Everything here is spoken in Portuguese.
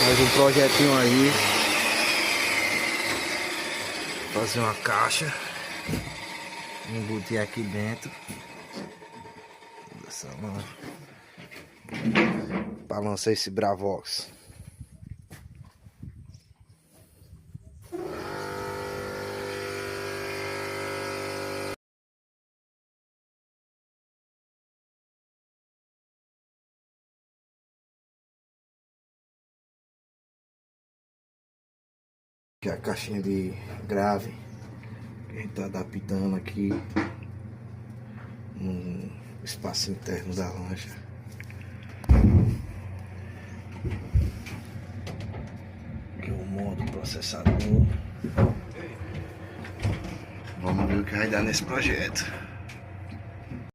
Mais um projetinho aí. Fazer uma caixa. Embutir aqui dentro. Para lançar esse Bravox. Aqui a caixinha de grave que a gente tá adaptando aqui no espaço interno da lancha. Aqui o modo processador. Vamos ver o que vai dar nesse projeto.